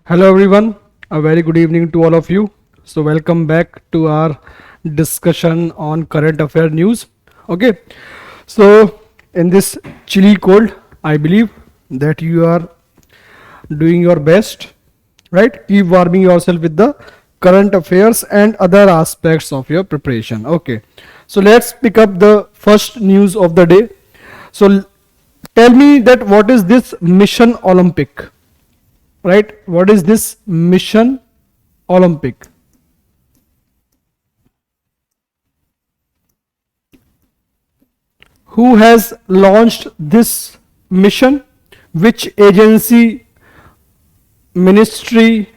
Hello everyone, a very good evening to all of you. So welcome back to our discussion on current affair news. Okay, so in this chilly cold, I believe that you are doing your best, right? Keep warming yourself with the current affairs and other aspects of your preparation. Okay, so let's pick up the first news of the day. So tell me that what is this Mission Olympic? Right, what is this Mission Olympic? Who has launched this mission? Which agency, ministry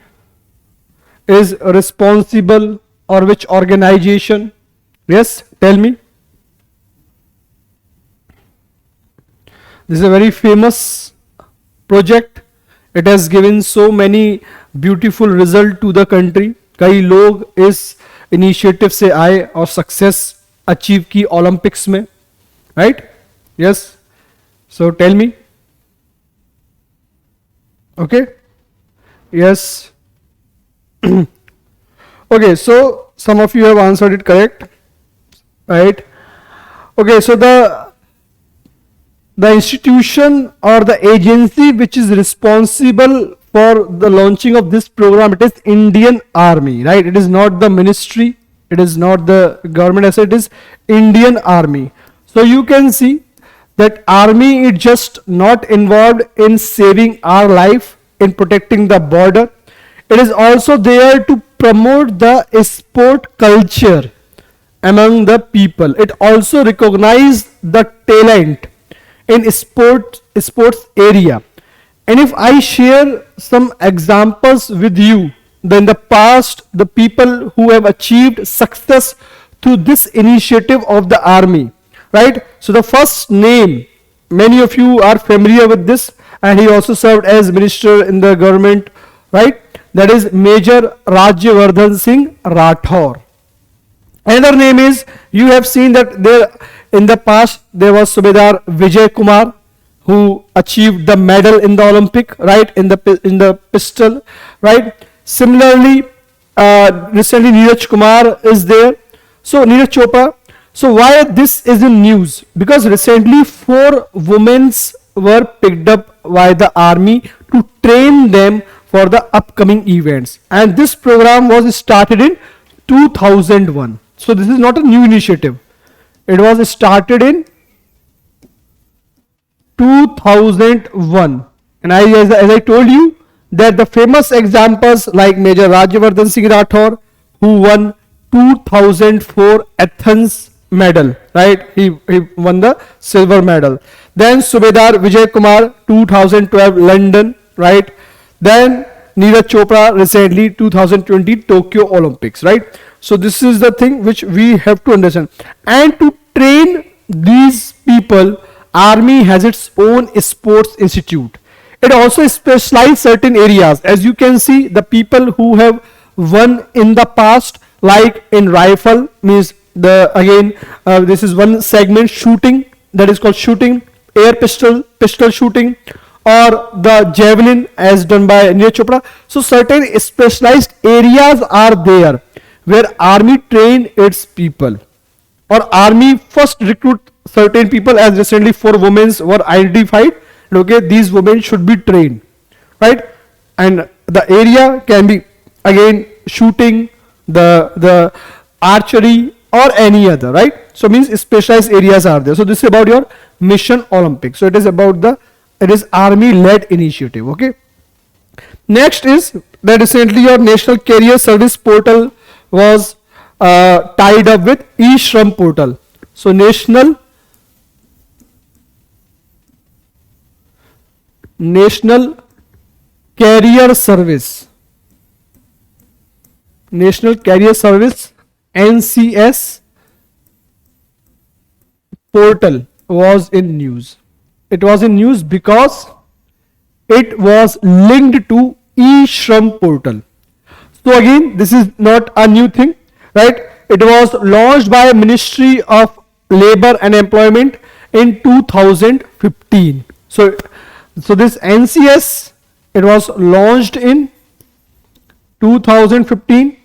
is responsible, or which organization? Yes, tell me. This is a very famous project. It has given so many beautiful result to the country. कई लोग इस initiative से आए और success achieve की Olympics में, right? Yes, so tell me. Okay, yes. Okay, so some of you have answered it correct, right? Okay, so the institution or the agency which is responsible for the launching of this program, it is Indian Army, right? It is not the ministry, it is not the government as it is Indian Army. So you can see that army is just not involved in saving our life, in protecting the border. It is also there to promote the sport culture among the people. It also recognizes the talent in sports area. And if I share some examples with you, then the past, the people who have achieved success through this initiative of the army, right? So the first name, many of you are familiar with this, and he also served as minister in the government, right? That is Major Rajyavardhan Singh Rathore. Another name is, you have seen that there in the past there was Subedar Vijay Kumar, who achieved the medal in the Olympic, right, in the pistol, right? Similarly, recently Neeraj Kumar is there. So Neeraj Chopra. So why this is in news? Because recently 4 women were picked up by the army to train them for the upcoming events, and this program was started in 2001. So this is not a new initiative. It was started in 2001, and as I told you that the famous examples like Major Rajyavardhan Singh Rathore, who won 2004 Athens medal, right? He won the silver medal. Then Subedar Vijay Kumar, 2012 London, right? Then Neeraj Chopra recently 2020 Tokyo Olympics, right? So this is the thing which we have to understand. And to train these people, army has its own sports institute. It also specializes certain areas. As you can see, the people who have won in the past, like in rifle, means this is one segment, shooting, that is called shooting, air pistol shooting, or the javelin as done by Neeraj Chopra. So certain specialized areas are there where army train its people, or army first recruit certain people, as recently 4 women were identified. Okay, these women should be trained, right? And the area can be again shooting, the archery, or any other, right? So means specialized areas are there. So this is about your Mission Olympic. So it is army led initiative. Okay, next is that recently your National Career Service Portal was tied up with eShram portal. So National Career Service, NCS portal was in news. It was in news because it was linked to eShram portal. So again, this is not a new thing, right? It was launched by Ministry of Labor and Employment in 2015. So this NCS, it was launched in 2015,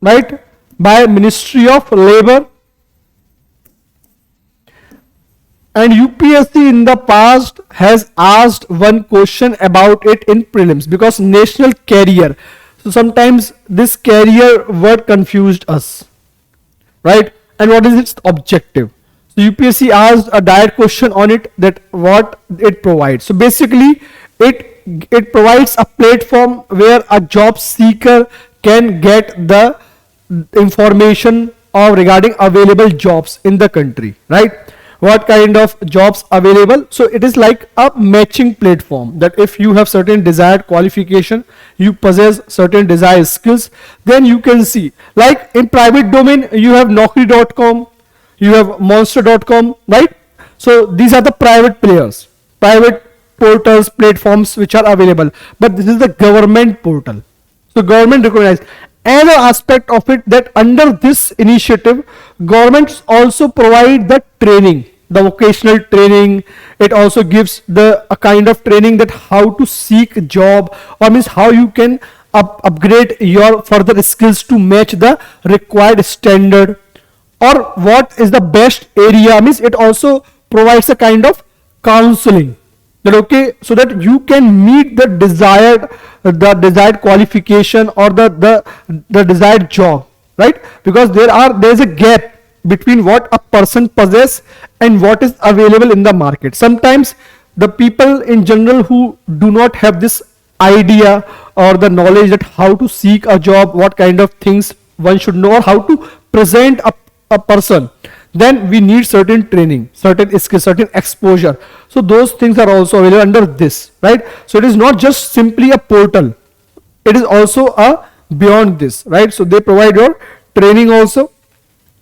right, by Ministry of Labor. And UPSC in the past has asked one question about it in prelims, because national carrier, so sometimes this carrier word confused us, right? And what is its objective? So UPSC asked a direct question on it, that what it provides. So basically it provides a platform where a job seeker can get the information of regarding available jobs in the country, right? What kind of jobs available. So it is like a matching platform, that if you have certain desired qualification, you possess certain desired skills, then you can see, like in private domain you have naukri.com, you have monster.com, right? So these are the private players, private portals, platforms which are available. But this is the government portal, so government recognized. Another aspect of it, that under this initiative, governments also provide the training, the vocational training. It also gives the a kind of training that how to seek a job, or means how you can upgrade your further skills to match the required standard, or what is the best area. Means it also provides a kind of counseling, that okay, so that you can meet the desired qualification or the desired job, right? Because there is a gap between what a person possess and what is available in the market. Sometimes the people in general who do not have this idea or the knowledge that how to seek a job, what kind of things one should know, or how to present a person, then we need certain training, certain skills, certain exposure. So those things are also available under this, right? So it is not just simply a portal, it is also a beyond this, right? So they provide your training also.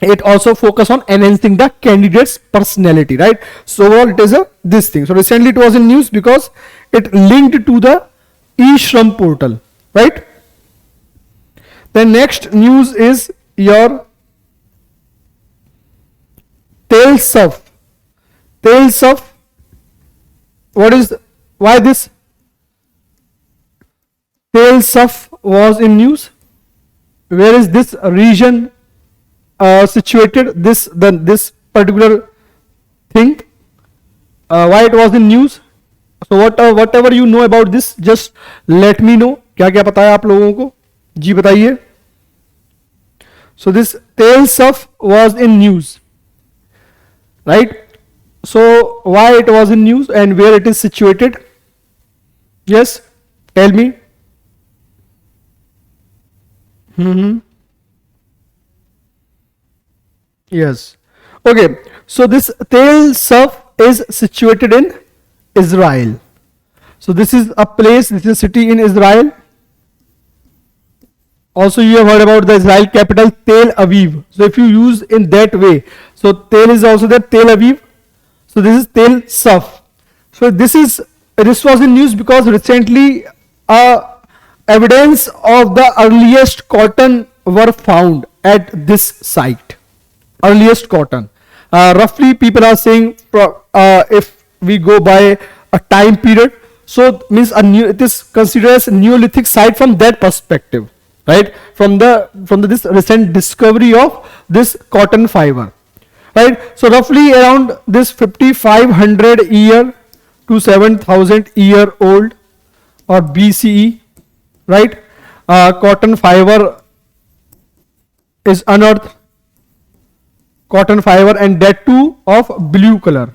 It also focus on enhancing the candidate's personality, right? So overall it is a this thing. So recently it was in news because it linked to the e-shram portal, right? The next news is your TELSAF. TELSAF, what is, why this TELSAF was in news? Where is this region situated? This particular thing, why it was in news? So whatever you know about this, just let me know. क्या क्या पता है आप लोगों को, जी बताइए. So this TELSAF was in news, right? So why it was in news and where it is situated? Yes, tell me. Yes. Okay. So this TELSAF is situated in Israel. So this is a place, this is a city in Israel. Also you have heard about the Israel capital Tel Aviv. So if you use in that way, so Tel is also there, Tel Aviv. So this is TELSAF. So this was in news because recently evidence of the earliest cotton were found at this site. Earliest cotton. Roughly people are saying if we go by a time period, so means it is considered as a Neolithic site from that perspective, right? From this recent discovery of this cotton fiber, right? So roughly around this 5500 year to 7000 year old or BCE, right? Cotton fiber is unearthed. Cotton fiber, and that too of blue color,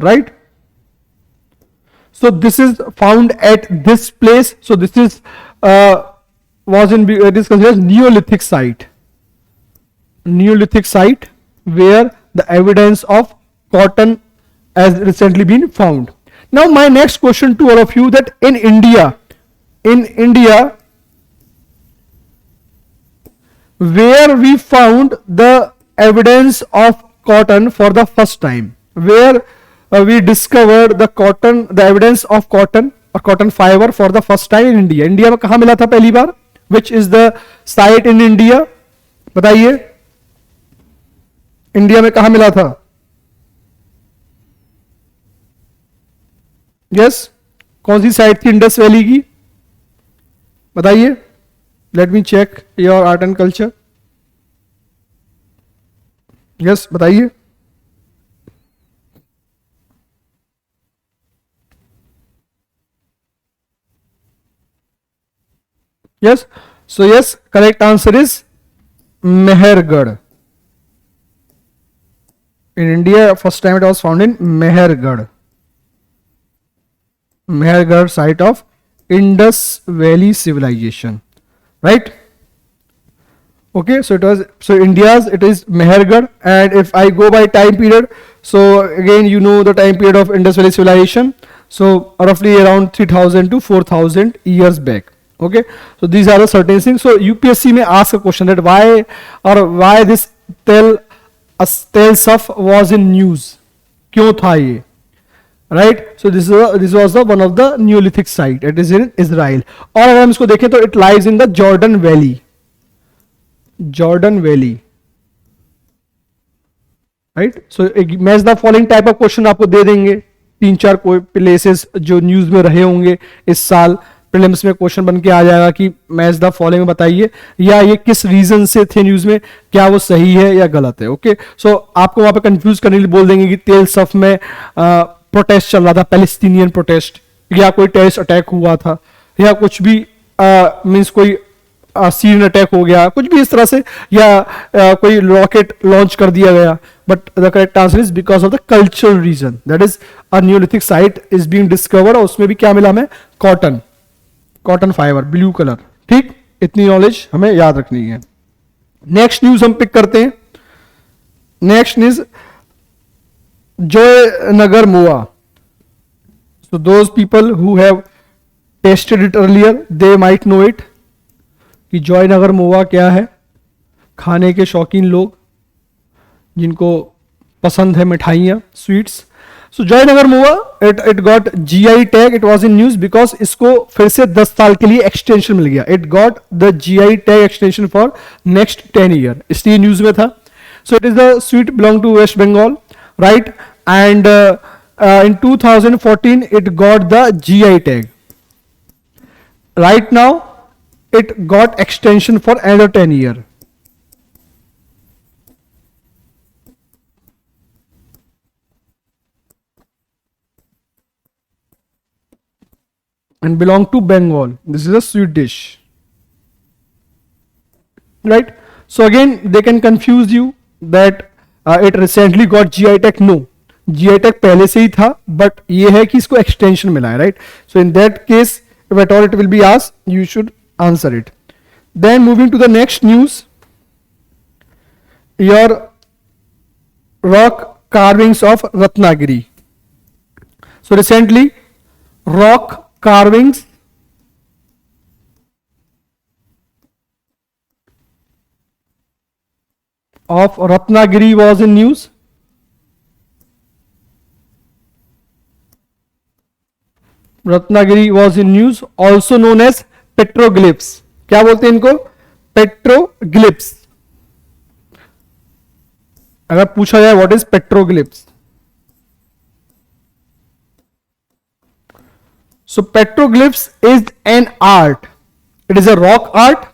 right? So this is found at this place. So this is it is considered as Neolithic site. Neolithic site where the evidence of cotton has recently been found. Now my next question to all of you, that in India, where we found the evidence of cotton for the first time, where we discovered the evidence of cotton or cotton fiber for the first time in India. India में कहाँ मिला था पहली बार? Which is the site in India? बताइए, India में कहाँ मिला था? यस, कौन सी साइड थी इंडस वैली की, बताइए, let me check your art and culture. Yes, बताइए। Yes, so yes, correct answer is Mehrgarh. In India, first time it was found in Mehergarh. Mehergarh site of Indus Valley civilization, right? Okay, so it was, so India's it is Mehergarh, and if I go by time period, so again you know the time period of Indus Valley civilization, so roughly around 3000 to 4000 years back. Okay, so these are the certain things. So UPSC may ask a question that why this tell stuff was in news, क्यों था ये, right? So this was the one of the Neolithic site. It is in Israel. और अगर हम इसको देखें तो it lies in the Jordan Valley. Jordan Valley, right? So match the following type of question आपको दे देंगे, 3-4 कोई प्लेसेस जो न्यूज में रहे होंगे इस साल, प्रीलिम्स में क्वेश्चन बन के आ जाएगा कि मैच द फॉलोइंग बताइए, या ये किस रीजन से थे न्यूज में, क्या वो सही है या गलत है। ओके, सो आपको वहां पे कंफ्यूज करने के लिए बोल देंगे कि तेल सफ में प्रोटेस्ट चल रहा था, पैलेस्टीनियन प्रोटेस्ट, या कोई टेररिस्ट अटैक हुआ था, या कुछ भी मीन्स कोई सीरियन अटैक हो गया, कुछ भी इस तरह से, या कोई रॉकेट लॉन्च कर दिया गया। But the correct answer is because of the cultural reason, that is a neolithic site is being discovered, और उसमें भी क्या मिला हमें, कॉटन फाइबर, ब्लू कलर। ठीक, इतनी नॉलेज हमें याद रखनी है। नेक्स्ट न्यूज हम पिक करते हैं। Next news Joynagar Moa. So those people who have tasted it earlier, they might know it कि जयनगर मोआ क्या है। खाने के शौकीन लोग जिनको पसंद है मिठाइयाँ, sweets. So Joynagar Moa it got GI tag, it was in news because इसको फिर से 10 साल के लिए एक्सटेंशन मिल गया। It got the GI tag extension for next 10 year, इसलिए न्यूज में था। So it is the sweet belong to West Bengal, right, and in 2014 it got the GI tag. Right now it got extension for another 10 year. And belong to Bengal. This is a sweet dish, right? So again they can confuse you that it recently got GI tag. No, GI tag पहले से ही था, but ये है कि इसको extension मिला है, right? So in that case if at all it will be asked, you should answer it. Then moving to the next news, your rock carvings of Ratnagiri. So recently rock carvings of Ratnagiri was in news. Ratnagiri was in news, also known as petroglyphs. क्या बोलते हैं इनको? Petroglyphs. अगर पूछा जाए what is petroglyphs? So petroglyphs is an art. It is a rock art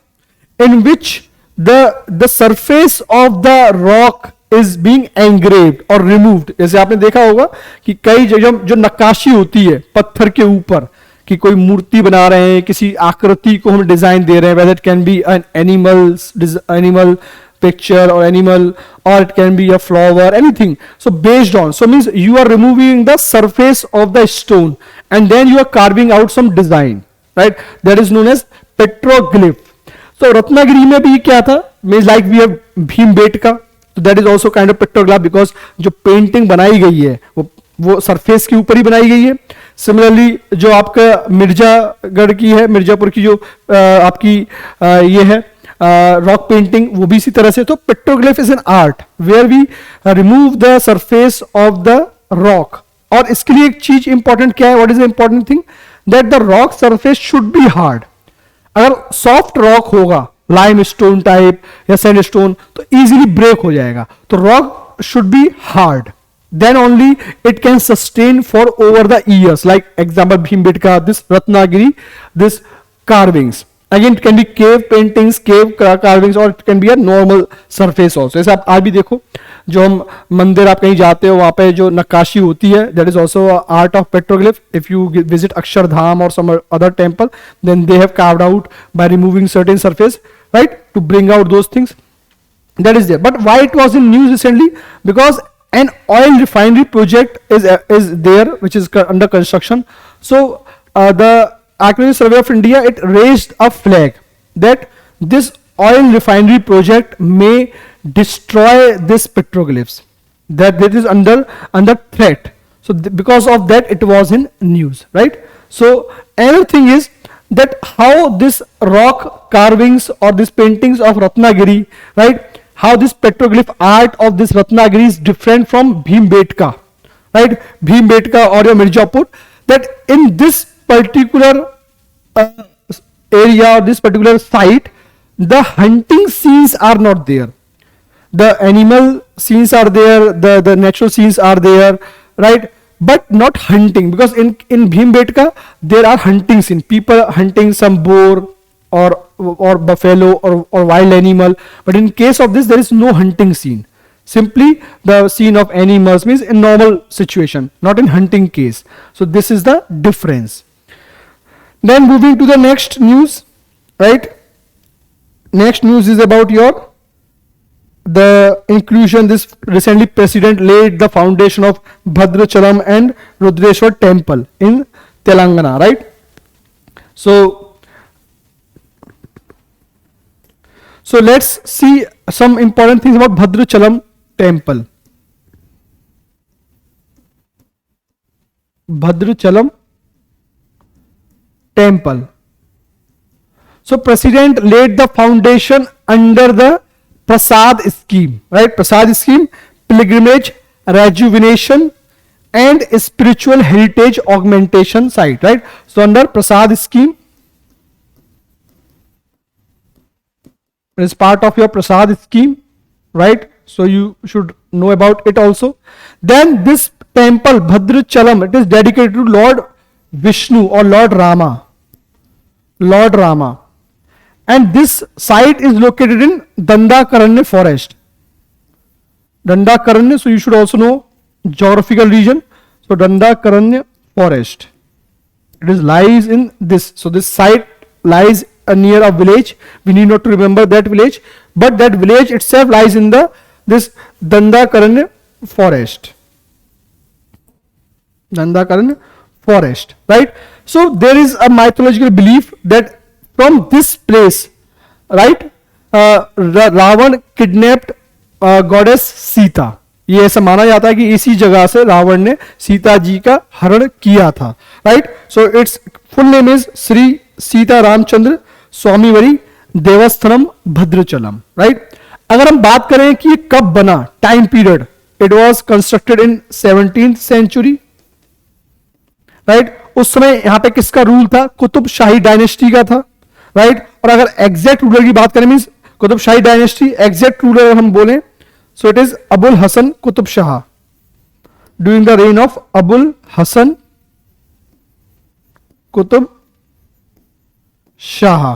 in which the surface of the rock is being engraved or removed. जैसे आपने देखा होगा कि कई जगह जो नक्काशी होती है पत्थर के ऊपर, कि कोई मूर्ति बना रहे हैं, किसी आकृति को हम डिजाइन दे रहे हैं, whether it can be an animal picture or animal, or it can be a flower, anything. So based on, so means you are removing the surface of the stone and then you are carving out some design, right? That is known as petroglyph. So Ratnagiri में भी क्या था, means like we have Bhimbetka, तो that is also kind of petrograph, because जो painting बनाई गई है वो सरफेस के ऊपर ही बनाई गई है। सिमिलरली जो आपका मिर्जागढ़ की है, मिर्जापुर की जो आपकी ये है रॉक पेंटिंग, वो भी इसी तरह से। तो petroglyph is an art where we remove the surface of the rock. और इसके लिए एक चीज इंपॉर्टेंट क्या है, what is the important thing, that the rock surface should be hard. अगर सॉफ्ट रॉक होगा, लाइम स्टोन टाइप या सैंडस्टोन, तो इजीली ब्रेक हो जाएगा। तो rock should be hard, then only it can sustain for over the years. Like example, Bhimbetka, this Ratnagiri, this carvings. Again, it can be cave paintings, cave carvings, or it can be a normal surface also. ऐसा आप आज भी देखो, जो हम मंदिर आप कहीं जाते हो वहाँ पे जो नक्काशी होती है, that is also a art of petroglyph. If you visit Akshardham or some other temple, then they have carved out by removing certain surface, right, to bring out those things. That is there. But why it was in news recently? Because an oil refinery project is there, which is under construction. So the Archaeological Survey of India, it raised a flag that this oil refinery project may destroy this petroglyphs, that it is under threat. So because of that it was in news, right? So another thing is that how this rock carvings or these paintings of Ratnagiri, right, how this petroglyph art of this Ratnagiri is different from Bhimbetka, right? Bhimbetka or your Mirzapur, that in this particular area or this particular site, the hunting scenes are not there. The animal scenes are there, the natural scenes are there, right? But not hunting, because in Bhimbetka there are hunting scenes, people hunting some boar or buffalo or wild animal. But in case of this, there is no hunting scene. Simply the scene of animals, means in normal situation, not in hunting case. So this is the difference. Then moving to the next news, right? Next news is about the inclusion. This recently president laid the foundation of Bhadrachalam and Rudreshwar temple in Telangana, right? So let's see some important things about Bhadrachalam temple. Bhadrachalam temple. So president laid the foundation under the Prasad scheme, right? Prasad scheme, pilgrimage, rejuvenation and spiritual heritage augmentation site, right? So under Prasad scheme, it is part of your Prasad scheme, right? So you should know about it also. Then this temple Bhadrachalam, it is dedicated to Lord Vishnu or Lord Rama. Lord Rama. And this site is located in Dandakaranya forest. Dandakaranya, so you should also know geographical region. So Dandakaranya forest. It is lies in this. So this site lies near a village. We need not to remember that village, but that village itself lies in this Dandakaranya forest. Dandakaranya forest, right? So there is a mythological belief that from this place, right, Ravan kidnapped goddess Sita. ये ऐसा माना जाता है कि इसी जगह से रावण ने सीता जी का हरण किया था, right? So it's full name is Shri Sita Ramachandra Swamivari Devasthanam Bhadrachalam, right? अगर हम बात करें कि कब बना, time period, it was constructed in 17th century, right? उस समय यहां पे किसका रूल था? कुतुब शाही डायनेस्टी का था, राइट? और अगर एग्जैक्ट रूलर की बात करें, means Qutub Shahi dynasty, exact ruler हम बोले, so it is Abul Hasan Qutub Shah, during the reign of Abul Hasan Qutub Shah,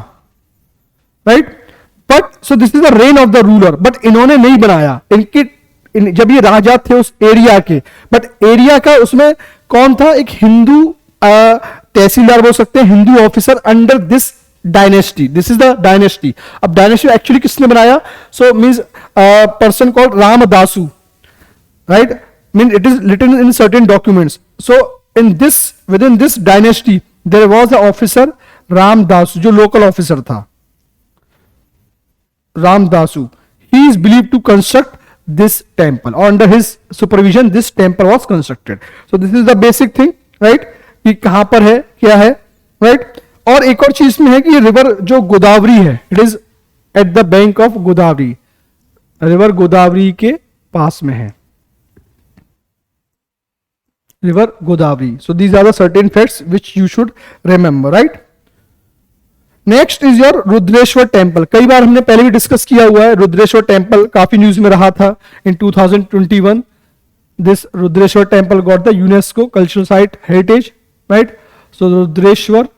right? But so this is the reign of the ruler, but इन्होंने नहीं बनाया, जब ये राजा थे उस एरिया के, बट एरिया का उसमें कौन था? एक हिंदू तहसीलदार बोल सकते हैं, Hindu officer under this dynasty. This is the dynasty. अब डायनेस्टी एक्चुअली किसने बनाया? So means person called Ramadasu, right? Mean it is written in certain documents. So in this, with in this dynasty there was a officer Ramadasu, जो local officer था, Ramadasu. He is believe to construct this temple, or under his supervision this temple was constructed. So this is the basic thing, right? कि कहां पर है, क्या है, right? और एक और चीज में है कि ये रिवर जो गोदावरी है, it is at the bank of Godavari, river Godavari के पास में है, river Godavari. So these are the certain facts which you should remember, right? Next is your Rudreshwar temple. कई बार हमने पहले भी डिस्कस किया हुआ है. रुद्रेश्वर टेम्पल काफी न्यूज में रहा था इन 2021, this Rudreshwar temple got the UNESCO cultural site heritage, right? So Rudreshwar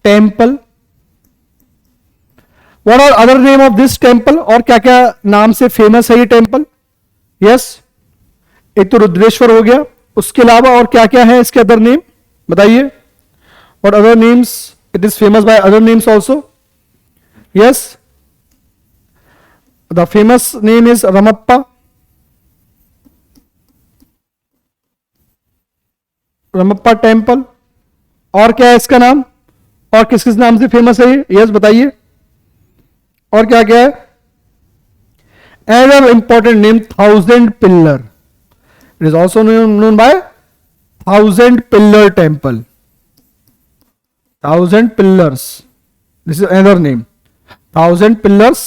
temple. What are other name of this temple? और क्या क्या नाम से फेमस है ये टेम्पल? यस, एक तो रुद्रेश्वर हो गया, उसके अलावा और क्या क्या है इसके अदर नेम बताइए? What other names it is famous by other names also? Yes, the famous name is Ramappa. Ramappa temple. और क्या है इसका नाम? और किस किस नाम से फेमस है ये? यस बताइए. और क्या क्या है? Another important name, Thousand Pillar. It is also known by Thousand Pillar Temple. Thousand Pillars. This is another name. Thousand Pillars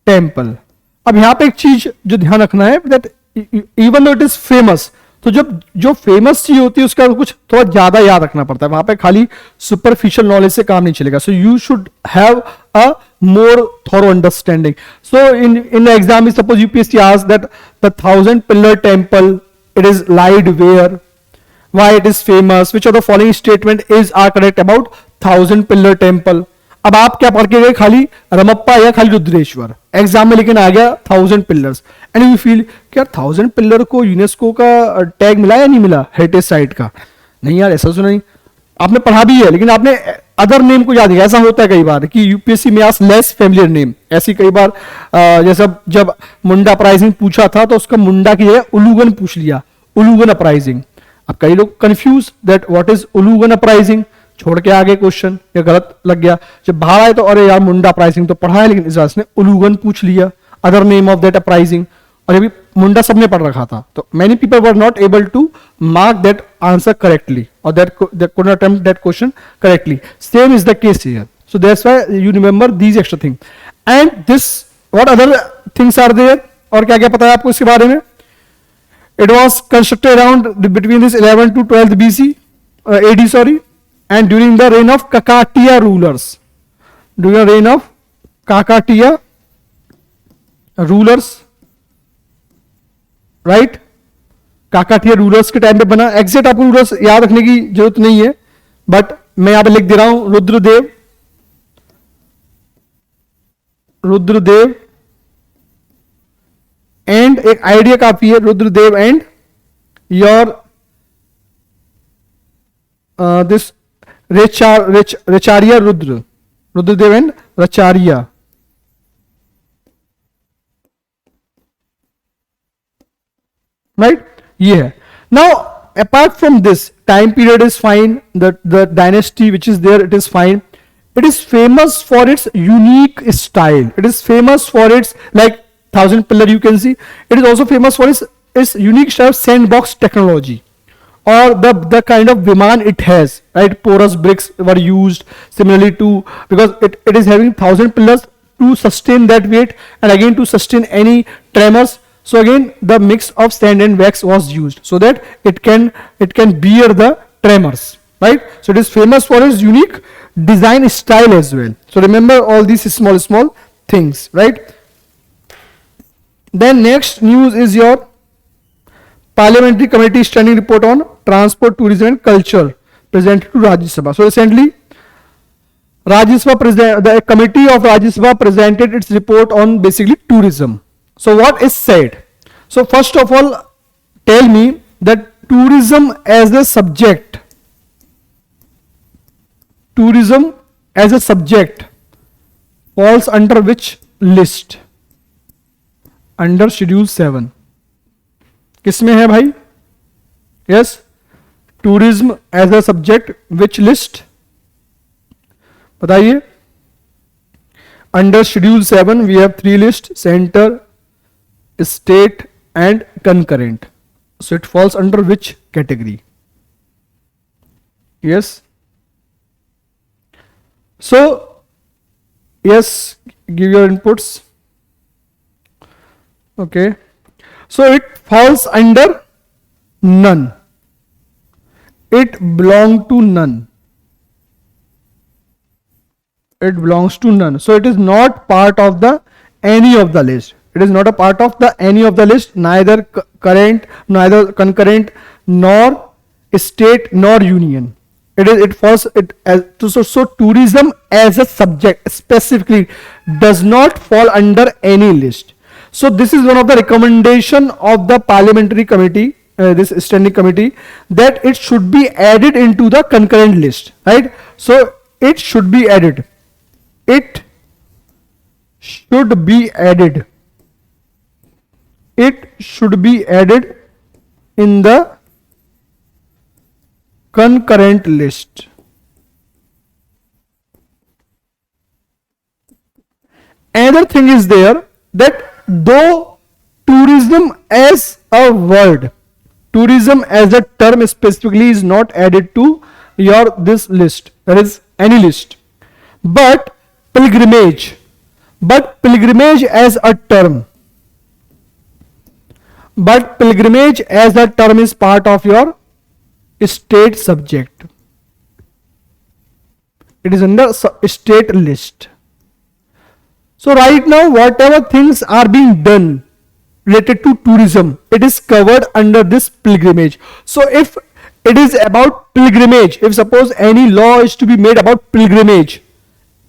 Temple. अब यहां पे एक चीज जो ध्यान रखना है, that even though it is famous, तो जब जो फेमस चीज होती है उसका कुछ थोड़ा ज्यादा याद रखना पड़ता है. वहां पे खाली सुपरफिशियल नॉलेज से काम नहीं चलेगा. So you should have a more thorough understanding. So in the exam, suppose UPSC asks that the Thousand Pillar Temple, it is lied where, why it is famous, which of the following statement is are correct about Thousand Pillar Temple. अब आप क्या पढ़ के गए? खाली रमप्पा या खाली Rudreshwar. Exam में लेकिन आ गया thousand pillars, and you feel क्या थाउजेंड पिलर को यूनेस्को का टैग मिला या नहीं मिला हेरिटेज साइट का? नहीं यार, ऐसा सुना नहीं. आपने पढ़ा भी है लेकिन आपने अदर नेम को याद नहीं. ऐसा होता है कई बार कि यूपीएससी में आज लेस फैमिलियर नेम. ऐसी कई बार जैसा जब मुंडा अपराइजिंग पूछा था तो उसका मुंडा की जगह उलूगन पूछ लिया, उलूगन अपराइजिंग. अब कई लोग confuse that what is Ulgulan uprising, छोड़ के आगे क्वेश्चन या गलत लग गया. जब बाहर आए तो अरे यार मुंडा अपराइजिंग तो पढ़ा है, लेकिन इस ने उलूगन पूछ लिया, other name of that uprising. और ये भी मुंडा सबने पढ़ रखा था. तो many people were not able to mark that answer correctly और that could not attempt that question correctly. Same is the case here. So that's why you remember these extra thing. And this what other things are there, और क्या क्या पता है आपको इसके बारे में? It was constructed around between this 11 to 12 BC AD, sorry, and during the reign of Kakatiya rulers. During the reign of Kakatiya rulers, right? Kakatiya rulers के टाइम पे बना. एग्जैक्ट आपको रूलर्स याद रखने की जरूरत नहीं है, बट मैं यहां पे लिख दे रहा हूं रुद्रदेव. रुद्रदेव एंड एक आइडिया काफी है, Rudradeva and your this Recharla Rudra. Rudradeva and Recharla. Right? Yeah. Now, apart from this, time period is fine. The dynasty which is there, it is fine. It is famous for its unique style. It is famous for its, like Thousand Pillar, you can see. It is also famous for its unique style of sandbox technology, or the kind of viman it has. Right? Porous bricks were used similarly to, because it is having 1000 pillars to sustain that weight, and again to sustain any tremors. So again the mix of sand and wax was used so that it can bear the tremors, right? So it is famous for its unique design style as well. So remember all these small things, right? Then next news is your Parliamentary Committee Standing Report on Transport, Tourism and Culture presented to Rajya Sabha. So recently Rajya Sabha the committee of Rajya Sabha presented its report on basically tourism. So what is said? So first of all, tell me that tourism as a subject, falls under which list? Under Schedule 7. किसमें है भाई? Yes, tourism as a subject, which list? बताइए. Under Schedule 7 we have 3 lists: center, state and concurrent. So it falls under which category? Yes. So yes, give your inputs. Okay. So it falls under none. It belongs to none. It belongs to none. So it is not part of the any of the list. It is not a part of the any of the list, neither current, neither concurrent, nor state, nor union. It falls it as so tourism as a subject specifically does not fall under any list. So this is one of the recommendation of the parliamentary committee, this standing committee, that it should be added into the concurrent list, right? So it should be added. It should be added. It should be added in the concurrent list. Another thing is there that though tourism as a word, tourism as a term specifically is not added to your this list, that is any list, but pilgrimage as a term, is part of your state subject. It is under state list. So right now whatever things are being done related to tourism, it is covered under this pilgrimage. So if it is about pilgrimage, if suppose any law is to be made about pilgrimage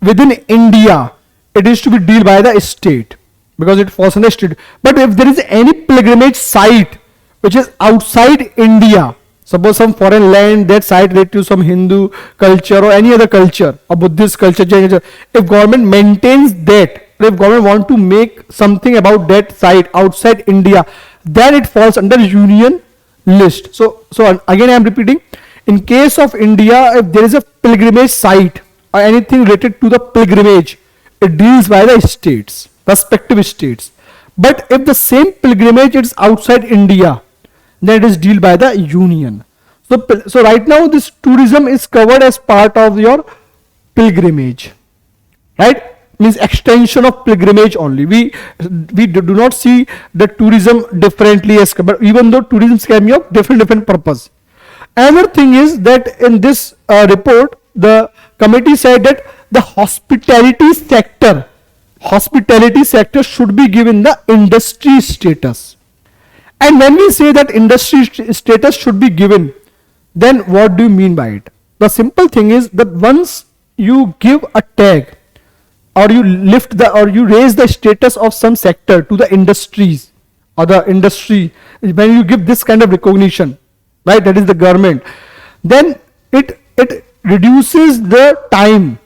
within India, it is to be dealt by the state because it falls under state. But if there is any pilgrimage site which is outside India, suppose some foreign land, that site related to some Hindu culture or any other culture or Buddhist culture, Jain culture, if government maintains that, if government want to make something about that site outside India, then it falls under union list. So again I am repeating, in case of India, if there is a pilgrimage site or anything related to the pilgrimage, it deals by the states, respective states. But if the same pilgrimage is outside India, then it is dealt by the union. So right now this tourism is covered as part of your pilgrimage, right? Means extension of pilgrimage only. We do not see the tourism differently as covered, even though tourism can be of different purpose. Another thing is that in this report, the committee said that the hospitality sector should be given the industry status. And when we say that industry status should be given, then what do you mean by it? The simple thing is that once you give a tag or you raise the status of some sector to the industries or the industry, when you give this kind of recognition, right, that is the government, then it reduces the time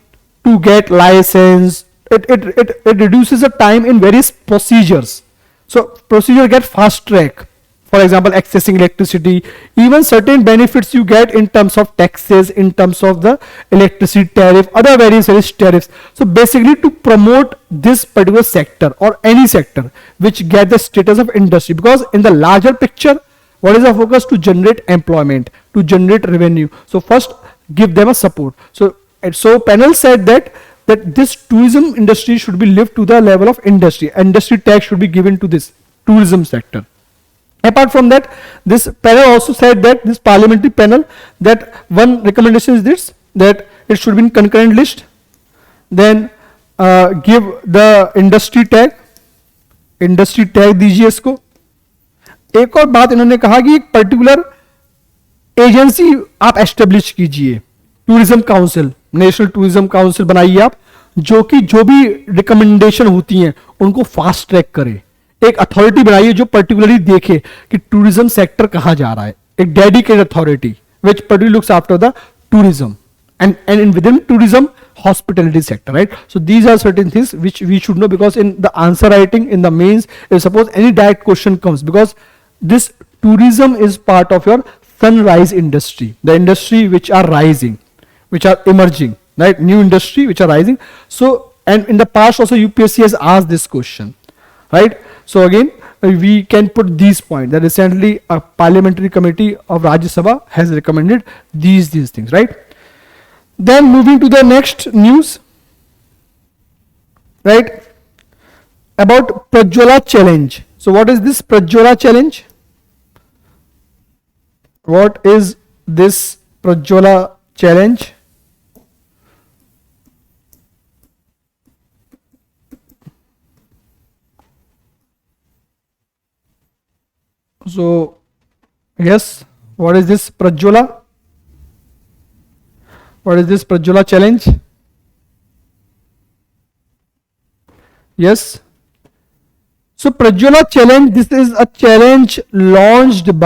to get license. It reduces the time in various procedures. So procedure get fast track. For example, accessing electricity, even certain benefits you get in terms of taxes, in terms of the electricity tariff, other various tariffs. So basically to promote this particular sector or any sector which get the status of industry, because in the larger picture, what is the focus? To generate employment, to generate revenue. So first give them a support. So panel said that this tourism industry should be lifted to the level of industry. Industry tax should be given to this tourism sector. Apart from that, this panel also said that this parliamentary panel, that one recommendation is this, that it should be in concurrent list. Then give the industry tag दीजिए इसको. एक और बात इन्होंने कहा कि एक particular agency आप एस्टेब्लिश कीजिए, tourism council, national tourism council बनाइए आप, जो भी रिकमेंडेशन होती हैं उनको फास्ट ट्रैक करे. एक अथॉरिटी बनाइए जो पर्टिकुलरली देखे कि टूरिज्म सेक्टर कहां जा रहा है, एक dedicated authority which particularly looks after the tourism and within tourism hospitality sector, right? So these are certain things which we should know, because in the answer writing in the mains, if suppose any direct question comes, because this tourism is part of your sunrise industry, the industry which are rising, which are emerging, right? New industry which are rising. So, and in the past also UPSC has asked this question, right? So again we can put these points that recently a parliamentary committee of Rajya Sabha has recommended these things, right? Then moving to the next news, right, about Prajwala challenge. So what is this Prajwala challenge? What is this Prajwala challenge? So, yes, what is this Prajwala? What is this Prajwala challenge? Yes. So Prajwala challenge, this is a challenge launched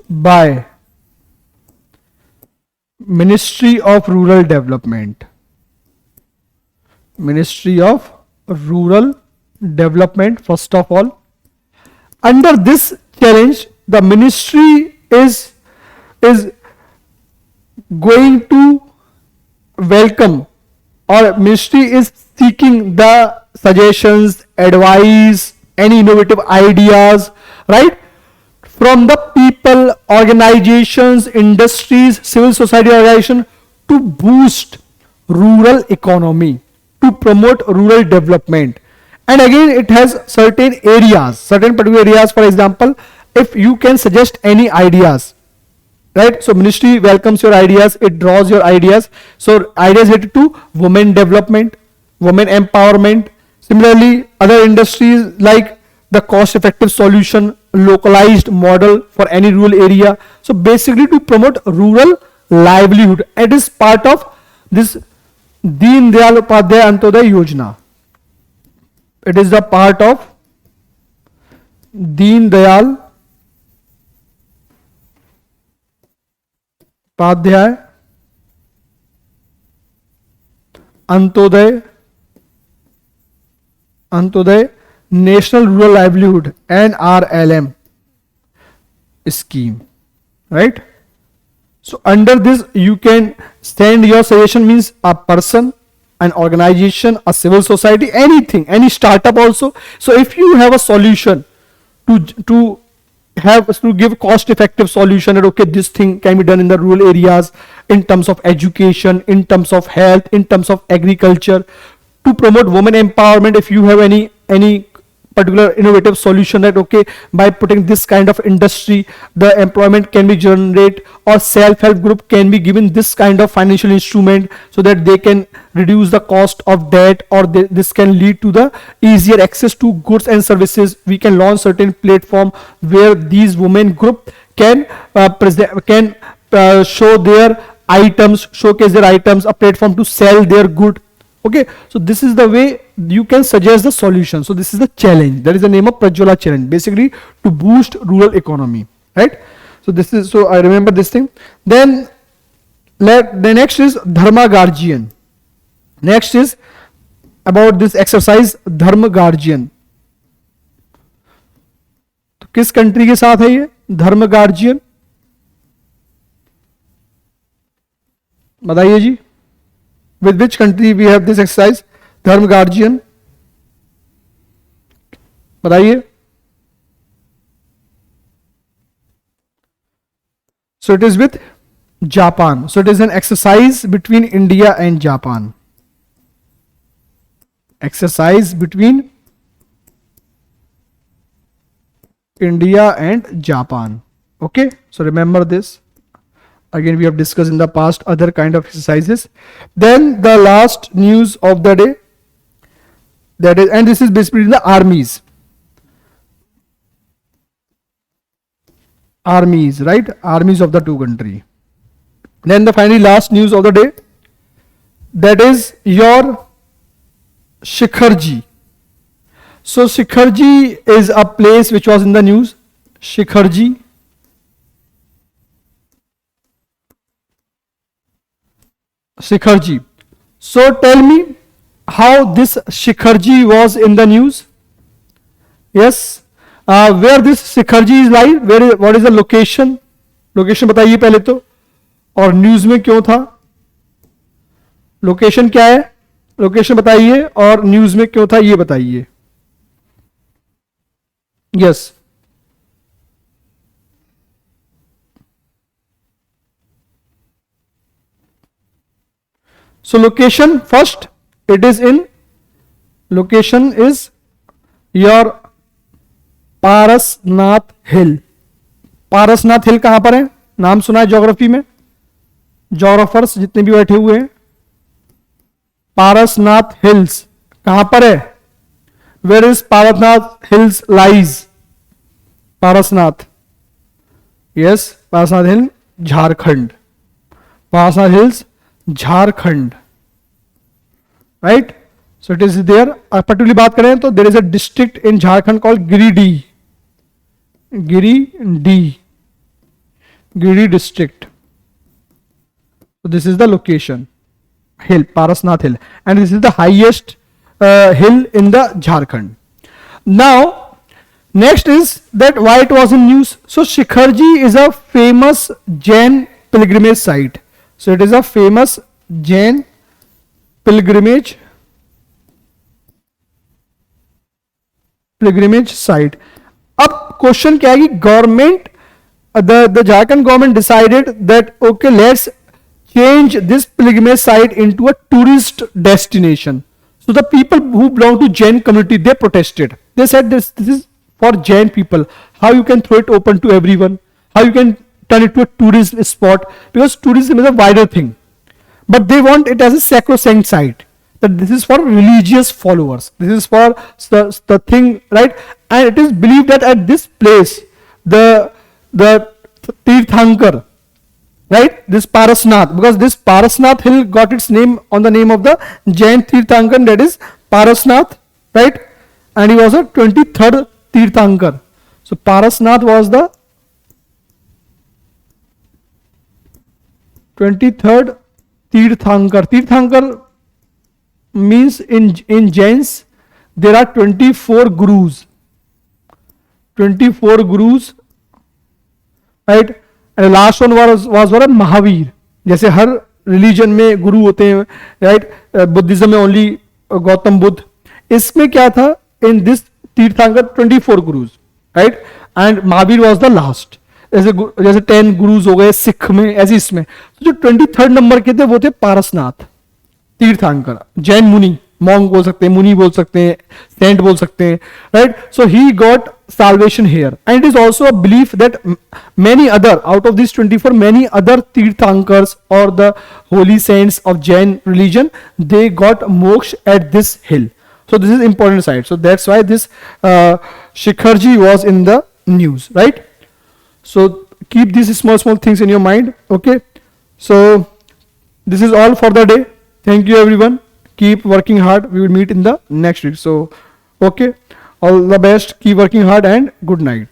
by Ministry of Rural Development. Ministry of Rural Development, first of all. Under this challenge, the ministry is going to welcome, or ministry is seeking the suggestions, advice, any innovative ideas, right, from the people, organizations, industries, civil society organization, to boost rural economy, to promote rural development. And again, it has certain areas, certain particular areas. For example, if you can suggest any ideas, right, so ministry welcomes your ideas, it draws your ideas. So ideas related to women development, women empowerment. Similarly, other industries like the cost effective solution, localized model for any rural area. So basically to promote rural livelihood. It is part of this Deen Dayal Upadhyay Antyodaya Yojana. It is the part of Deen Dayal Upadhyay Antyodaya National Rural Livelihood NRLM scheme, right? So under this you can send your suggestion, means a person, an organization, a civil society, anything, any startup also. So if you have a solution to give cost effective solution, that okay, this thing can be done in the rural areas in terms of education, in terms of health, in terms of agriculture, to promote women empowerment. If you have any particular innovative solution, that okay, by putting this kind of industry the employment can be generated, or self-help group can be given this kind of financial instrument so that they can reduce the cost of debt, or this can lead to the easier access to goods and services. We can launch certain platform where these women group can show their items, showcase their items, a platform to sell their good. Okay, so this is the way you can suggest the solution. So this is the challenge, that is the name of Prajwala challenge, basically to boost rural economy, right? So this is, so I remember this thing. Then the next is Dharma Guardian. Next is about this exercise Dharma Guardian. तो किस country के साथ है ये धर्म guardian, बताइए जी? With which country we have this exercise Dharma Guardian? बताइए. So it is with Japan. So it is an exercise between India and Japan. Exercise between India and Japan. Okay, so remember this. Again, we have discussed in the past other kind of exercises. Then the last news of the day, that is, and this is basically the armies, right? Armies of the two country. Then the finally last news of the day, that is your Shikharji. So Shikharji is a place which was in the news. Shikharji. Shikharji. So tell me how this Shikharji was in the news. Yes, where this Shikharji is live, what is the location? Location बताइए पहले तो, और news में क्यों था? Location क्या है, location बताइए, और न्यूज में क्यों था ये बताइए. Yes, so location first, it is in, location is your Parasnath hill. Parasnath hill कहां पर है? नाम सुना है ज्योग्राफी में, ज्योग्राफर्स जितने भी बैठे हुए हैं. पारसनाथ हिल्स कहां पर है? Where is Parasnath Hills lies? Parasnath. Yes, Parasnath Hill, Jharkhand. Parasnath Hills, Jharkhand. Right? So it is there. Particularly बात करें तो there is a district in Jharkhand called Giridih. Giridih district. So this is the location. Hill, Parasnath Hill, and this is the highest hill in the Jharkhand. Now, next is that why it was in news. So Shikharji is a famous Jain pilgrimage site. So it is a famous Jain pilgrimage site. अब question क्या है कि government the Jharkhand government decided that okay, let's change this pilgrimage site into a tourist destination. So the people who belong to Jain community, they protested. They said this is for Jain people. How you can throw it open to everyone? How you can turn it to a tourist spot? Because tourism is a wider thing. But they want it as a sacrosanct site. That this is for religious followers. This is for the thing, right? And it is believed that at this place, the Tirthankar, right, this Parasnath, because this Parasnath hill got its name on the name of the Jain Tirthankar, that is Parasnath, right, and he was a 23rd Tirthankar. So Parasnath was the 23rd Tirthankar. Tirthankar means in Jains there are 24 gurus. 24 gurus, right? And last one was what? Mahavir. जैसे हर religion में गुरु होते हैं, right? Buddhism में only Gautam Buddha. इसमें क्या था? In this tirthankar 24 gurus, right? And Mahavir was the last. जैसे 10 गुरुज हो गए सिख में, ऐसे इसमें जो 23rd नंबर के थे वो थे पारसनाथ तीर्थंकर. जैन मुनि, मॉन्ग बोल सकते हैं, मुनि बोल सकते हैं, सेंट बोल सकते हैं, right? So he got salvation here, and it is also a belief that many other out of these 24, many other Tirthankars or the holy saints of Jain religion, they got moksha at this hill. So this is important site. So that's why this Shikharji was in the news, right? So keep these small things in your mind. Okay, so this is all for the day. Thank you everyone. Keep working hard. We will meet in the next week. So okay, all the best, keep working hard, and good night.